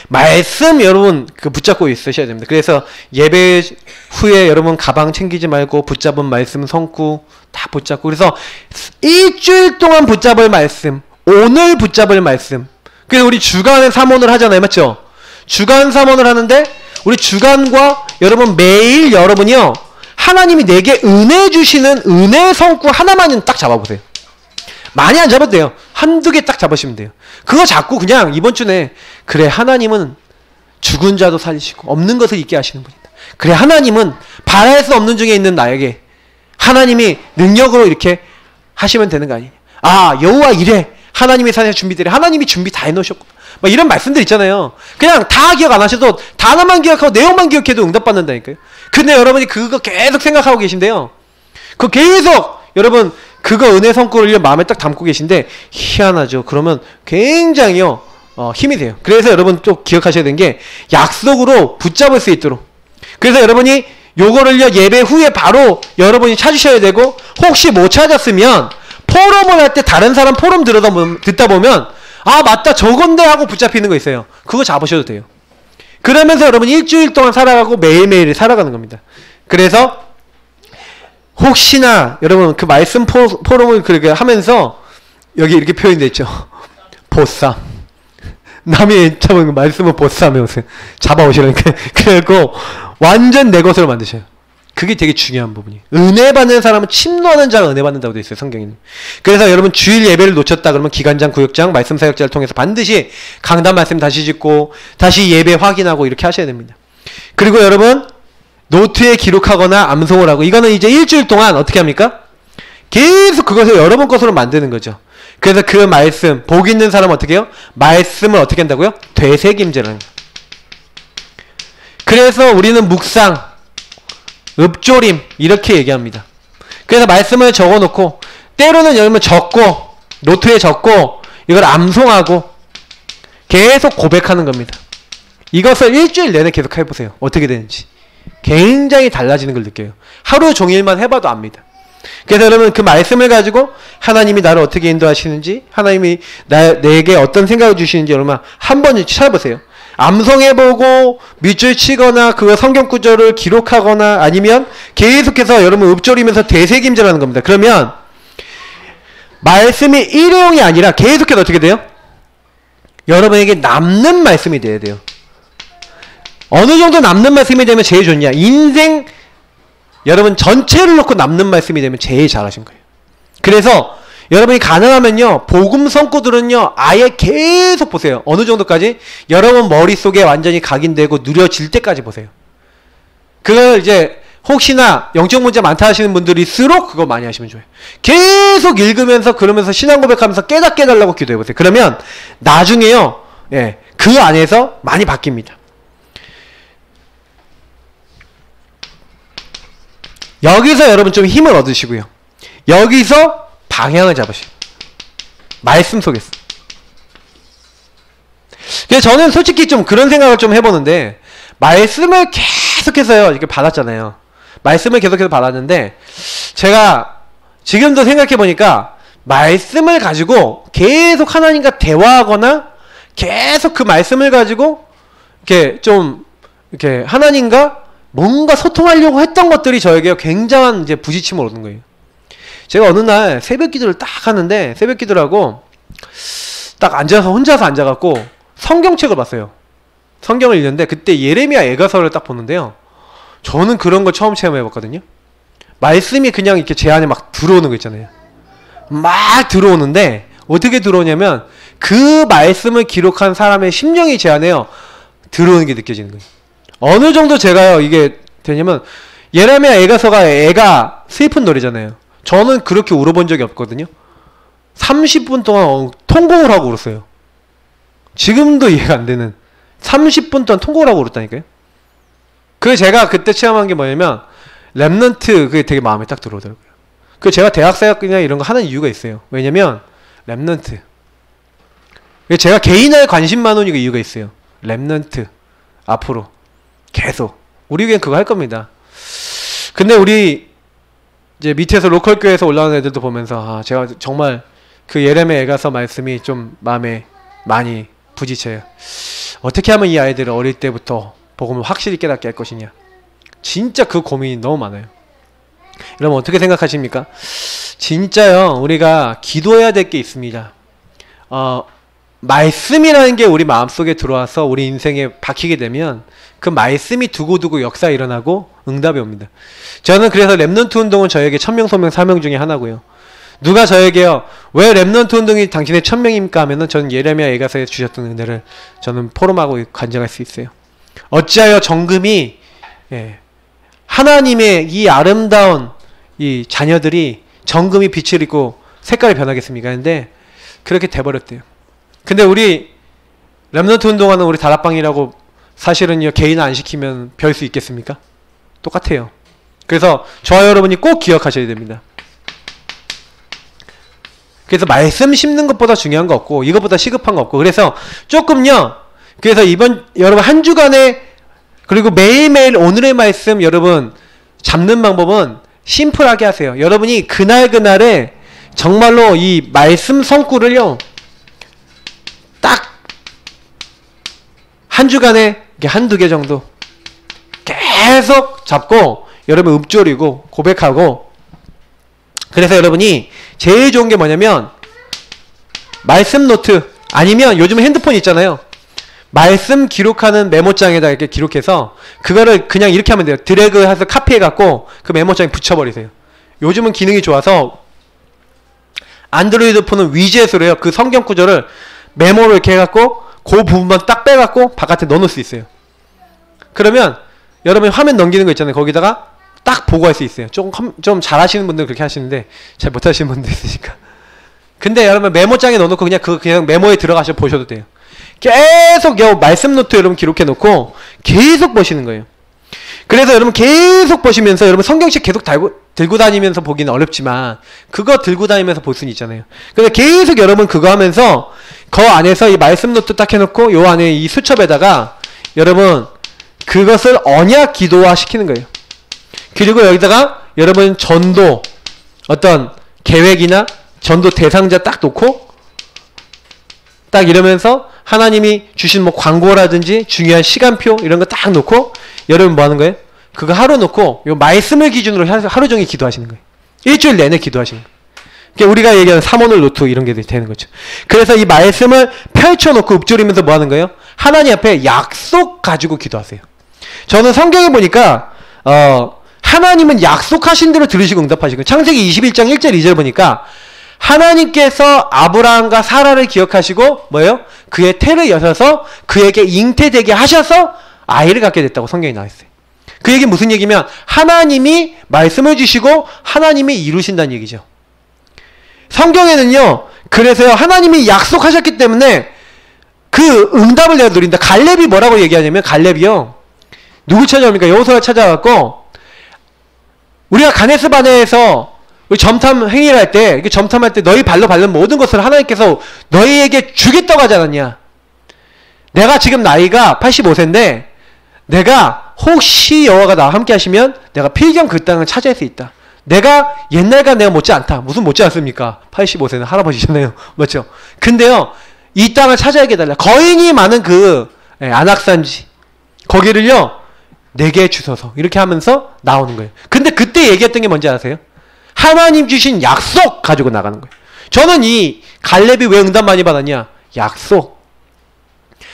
말씀 여러분 그 붙잡고 있으셔야 됩니다. 그래서 예배 후에 여러분 가방 챙기지 말고 붙잡은 말씀 성구 다 붙잡고, 그래서 일주일 동안 붙잡을 말씀, 오늘 붙잡을 말씀. 그래서 우리 주간 삼원을 하잖아요, 맞죠? 주간 삼원을 하는데 우리 주간과 여러분 매일 여러분이요, 하나님이 내게 은혜 주시는 은혜 성구 하나만은 딱 잡아보세요. 많이 안 잡아도 돼요. 한두 개 딱 잡으시면 돼요. 그거 잡고 그냥 이번 주에 그래, 하나님은 죽은 자도 살리시고 없는 것을 있게 하시는 분이다. 그래, 하나님은 바랄 수 없는 중에 있는 나에게 하나님이 능력으로 이렇게 하시면 되는 거 아니냐. 아, 여호와 이래, 하나님의 산에 준비되래, 하나님이 준비 다 해놓으셨고 막 이런 말씀들 있잖아요. 그냥 다 기억 안 하셔도 단어만 기억하고 내용만 기억해도 응답받는다니까요. 근데 여러분이 그거 계속 생각하고 계신데요, 그거 계속 여러분 그거 은혜 성구를 마음에 딱 담고 계신데 희한하죠. 그러면 굉장히요 힘이 돼요. 그래서 여러분 또 기억하셔야 되는 게 약속으로 붙잡을 수 있도록. 그래서 여러분이 요거를요 예배 후에 바로 여러분이 찾으셔야 되고, 혹시 못 찾았으면 포럼을 할 때 다른 사람 포럼 듣다 보면 아 맞다 저건데 하고 붙잡히는 거 있어요. 그거 잡으셔도 돼요. 그러면서 여러분 일주일 동안 살아가고 매일매일 살아가는 겁니다. 그래서 혹시나 여러분 그 말씀 포럼을 그렇게 하면서 여기 이렇게 표현되어 있죠. 보쌈. 남이 잡은 말씀을 보쌈해 오세요. 잡아오시라니까. 그래갖고 완전 내 것으로 만드셔요. 그게 되게 중요한 부분이에요. 은혜 받는 사람은 침노하는 자가 은혜 받는다고 되어 있어요. 성경에는. 그래서 여러분 주일 예배를 놓쳤다 그러면 기간장, 구역장, 말씀 사역자를 통해서 반드시 강단 말씀 다시 짓고 다시 예배 확인하고 이렇게 하셔야 됩니다. 그리고 여러분 노트에 기록하거나 암송을 하고 이거는 이제 일주일 동안 어떻게 합니까? 계속 그것을 여러분 것으로 만드는 거죠. 그래서 그 말씀, 복 있는 사람은 어떻게 해요? 말씀을 어떻게 한다고요? 되새김질하는 거예요. 그래서 우리는 묵상, 읍조림 이렇게 얘기합니다. 그래서 말씀을 적어놓고 때로는 여러분 적고 노트에 적고 이걸 암송하고 계속 고백하는 겁니다. 이것을 일주일 내내 계속 해보세요. 어떻게 되는지. 굉장히 달라지는 걸 느껴요. 하루 종일만 해봐도 압니다. 그래서 여러분 그 말씀을 가지고 하나님이 나를 어떻게 인도하시는지 하나님이 내게 어떤 생각을 주시는지 여러분 한 번 찾아보세요. 암송해보고 밑줄 치거나 그 성경 구절을 기록하거나 아니면 계속해서 여러분 읊조리면서 되새김질하는 겁니다. 그러면 말씀이 일회용이 아니라 계속해서 어떻게 돼요? 여러분에게 남는 말씀이 돼야 돼요. 어느 정도 남는 말씀이 되면 제일 좋냐? 인생 여러분 전체를 놓고 남는 말씀이 되면 제일 잘하신 거예요. 그래서 여러분이 가능하면요 복음 성구들은요 아예 계속 보세요. 어느 정도까지? 여러분 머릿속에 완전히 각인되고 누려질 때까지 보세요. 그걸 이제 혹시나 영적 문제 많다 하시는 분들일수록 그거 많이 하시면 좋아요. 계속 읽으면서 그러면서 신앙 고백하면서 깨닫게 해달라고 기도해보세요. 그러면 나중에요 그 안에서 많이 바뀝니다. 여기서 여러분 좀 힘을 얻으시고요. 여기서 방향을 잡으시고 말씀 속에서. 그래서 저는 솔직히 좀 그런 생각을 좀 해보는데 말씀을 계속해서요 이렇게 받았잖아요. 말씀을 계속해서 받았는데 제가 지금도 생각해보니까 말씀을 가지고 계속 하나님과 대화하거나 계속 그 말씀을 가지고 이렇게 좀 이렇게 하나님과 뭔가 소통하려고 했던 것들이 저에게 굉장한 이제 부지침을 얻는 거예요. 제가 어느 날 새벽 기도를 딱 하는데 새벽 기도를 하고 딱 앉아서 혼자서 앉아갖고 성경책을 봤어요. 성경을 읽는데 그때 예레미야 애가서를 딱 보는데요. 저는 그런 걸 처음 체험해봤거든요. 말씀이 그냥 이렇게 제 안에 막 들어오는 거 있잖아요. 막 들어오는데 어떻게 들어오냐면 그 말씀을 기록한 사람의 심령이 제 안에요 들어오는 게 느껴지는 거예요. 어느 정도 제가요 이게 되냐면 예레미야 애가서가 애가 슬픈 노래잖아요. 저는 그렇게 울어본 적이 없거든요. 30분 동안 통곡을 하고 울었어요. 지금도 이해가 안 되는 30분 동안 통곡을 하고 울었다니까요. 그 제가 그때 체험한 게 뭐냐면 랩넌트 그게 되게 마음에 딱 들어오더라고요. 그 제가 대학사역이나 이런 거 하는 이유가 있어요. 왜냐면 랩넌트 제가 개인에 관심 많은 이유가 있어요. 랩넌트 앞으로 계속 우리 교회는 그거 할 겁니다. 근데 우리 이제 밑에서 로컬 교회에서 올라오는 애들도 보면서 제가 정말 그 예레미야 애가서 말씀이 좀 마음에 많이 부딪혀요. 어떻게 하면 이 아이들을 어릴 때부터 복음을 확실히 깨닫게 할 것이냐. 진짜 그 고민이 너무 많아요. 여러분 어떻게 생각하십니까? 진짜요 우리가 기도해야 될 게 있습니다. 말씀이라는 게 우리 마음속에 들어와서 우리 인생에 박히게 되면 그 말씀이 두고두고 역사 일어나고 응답이 옵니다. 저는 그래서 랩넌트 운동은 저에게 천명 소명 사명 중에 하나고요. 누가 저에게요 왜 랩넌트 운동이 당신의 천명입니까 하면은 저는 예레미야 애가서에 주셨던 은혜를 저는 포럼하고 간증할 수 있어요. 어찌하여 정금이 하나님의 이 아름다운 이 자녀들이 정금이 빛을 입고 색깔이 변하겠습니까? 근데 그렇게 돼버렸대요. 근데 우리 랩넌트 운동하는 우리 다락방이라고 사실은요 개인 안 시키면 별 수 있겠습니까? 똑같아요. 그래서 저와 여러분이 꼭 기억하셔야 됩니다. 그래서 말씀 심는 것보다 중요한 거 없고 이것보다 시급한 거 없고 그래서 조금요 그래서 이번 여러분 한 주간에 그리고 매일매일 오늘의 말씀 여러분 잡는 방법은 심플하게 하세요. 여러분이 그날그날에 정말로 이 말씀 성구를요 딱 한 주간에 한두 개 정도 계속 잡고 여러분 읊조리고 고백하고 그래서 여러분이 제일 좋은 게 뭐냐면 말씀 노트 아니면 요즘 핸드폰 있잖아요. 말씀 기록하는 메모장에다 이렇게 기록해서 그거를 그냥 이렇게 하면 돼요. 드래그해서 카피해갖고 그 메모장에 붙여버리세요. 요즘은 기능이 좋아서 안드로이드 폰은 위젯으로 해요. 그 성경 구절을 메모로 이렇게 해갖고 그 부분만 딱 빼갖고 바깥에 넣어놓을 수 있어요. 그러면 여러분이 화면 넘기는 거 있잖아요. 거기다가 딱 보고할 수 있어요. 좀 잘하시는 분들은 그렇게 하시는데 잘 못하시는 분들 있으니까. 근데 여러분 메모장에 넣어놓고 그냥 메모에 들어가셔 보셔도 돼요. 계속 말씀 노트 여러분 기록해 놓고 계속 보시는 거예요. 그래서 여러분 계속 보시면서 여러분 성경책 계속 들고 다니면서 보기는 어렵지만 그거 들고 다니면서 볼 수는 있잖아요. 그래서 계속 여러분 그거 하면서 그 안에서 이 말씀 노트 딱 해놓고 요 안에 이 수첩에다가 여러분 그것을 언약 기도화 시키는 거예요. 그리고 여기다가 여러분 전도 어떤 계획이나 전도 대상자 딱 놓고 딱 이러면서 하나님이 주신 뭐 광고라든지 중요한 시간표 이런 거 딱 놓고 여러분 뭐 하는 거예요? 그거 하루 놓고 요 말씀을 기준으로 하루 종일 기도하시는 거예요. 일주일 내내 기도하시는 거예요. 그러니까 우리가 얘기하는 삼오늘 노트 이런 게 되는 거죠. 그래서 이 말씀을 펼쳐놓고 읊조리면서 뭐 하는 거예요? 하나님 앞에 약속 가지고 기도하세요. 저는 성경에 보니까 하나님은 약속하신 대로 들으시고 응답하시고 창세기 21장 1절 2절 보니까 하나님께서 아브라함과 사라를 기억하시고 뭐예요? 그의 태를 여셔서 그에게 잉태되게 하셔서 아이를 갖게 됐다고 성경에 나와있어요. 그 얘기 무슨 얘기면 하나님이 말씀을 주시고 하나님이 이루신다는 얘기죠. 성경에는요. 그래서요. 하나님이 약속하셨기 때문에 그 응답을 내가 누린다. 갈렙이 뭐라고 얘기하냐면 갈렙이요. 누구 찾아옵니까? 여호수아를 찾아갖고 우리가 가네스 바네에서 점탐 행위를 할 때, 점탐할 때 너희 발로 밟는 모든 것을 하나님께서 너희에게 주겠다고 하지 않았냐? 내가 지금 나이가 85세인데 내가 혹시 여호와가 나와 함께 하시면 내가 필경 그 땅을 차지할 수 있다. 내가 옛날과 내가 못지 않다. 무슨 못지 않습니까? 85세는 할아버지잖아요. 맞죠? 근데요. 이 땅을 차지하게 해달라. 거인이 많은 그 안악산지 거기를요. 내게 주소서. 이렇게 하면서 나오는 거예요. 근데 그때 얘기했던 게 뭔지 아세요? 하나님 주신 약속 가지고 나가는 거예요. 저는 이 갈렙이 왜 응답 많이 받았냐? 약속.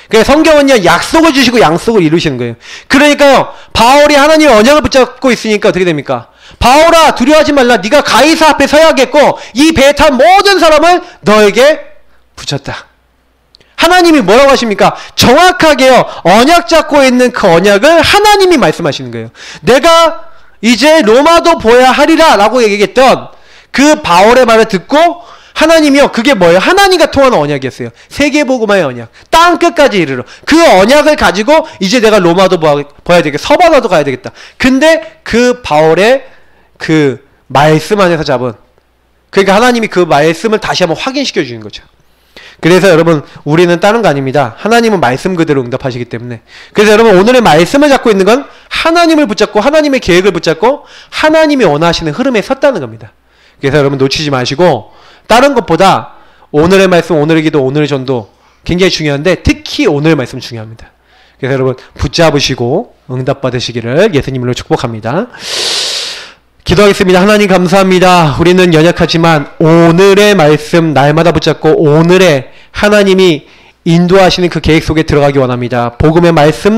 그러니까 성경은요. 약속을 주시고 약속을 이루시는 거예요. 그러니까요. 바울이 하나님의 언약을 붙잡고 있으니까 어떻게 됩니까? 바울아 두려워하지 말라. 네가 가이사 앞에 서야겠고 이 배에 탄 모든 사람을 너에게 붙였다. 하나님이 뭐라고 하십니까? 정확하게요. 언약 잡고 있는 그 언약을 하나님이 말씀하시는 거예요. 내가 이제 로마도 보야 하리라 라고 얘기했던 그 바울의 말을 듣고 하나님이요. 그게 뭐예요? 하나님과 통하는 언약이었어요. 세계복음화의 언약. 땅끝까지 이르러. 그 언약을 가지고 이제 내가 로마도 봐야 되겠다. 서바나도 가야 되겠다. 근데 그 바울의 그 말씀 안에서 잡은 그러니까 하나님이 그 말씀을 다시 한번 확인시켜 주는 거죠. 그래서 여러분 우리는 다른 거 아닙니다. 하나님은 말씀 그대로 응답하시기 때문에. 그래서 여러분 오늘의 말씀을 잡고 있는 건 하나님을 붙잡고 하나님의 계획을 붙잡고 하나님이 원하시는 흐름에 섰다는 겁니다. 그래서 여러분 놓치지 마시고 다른 것보다 오늘의 말씀, 오늘의 기도, 오늘의 전도 굉장히 중요한데 특히 오늘의 말씀 중요합니다. 그래서 여러분 붙잡으시고 응답 받으시기를 예수님으로 축복합니다. 기도하겠습니다. 하나님 감사합니다. 우리는 연약하지만 오늘의 말씀 날마다 붙잡고 오늘의 하나님이 인도하시는 그 계획 속에 들어가기 원합니다. 복음의 말씀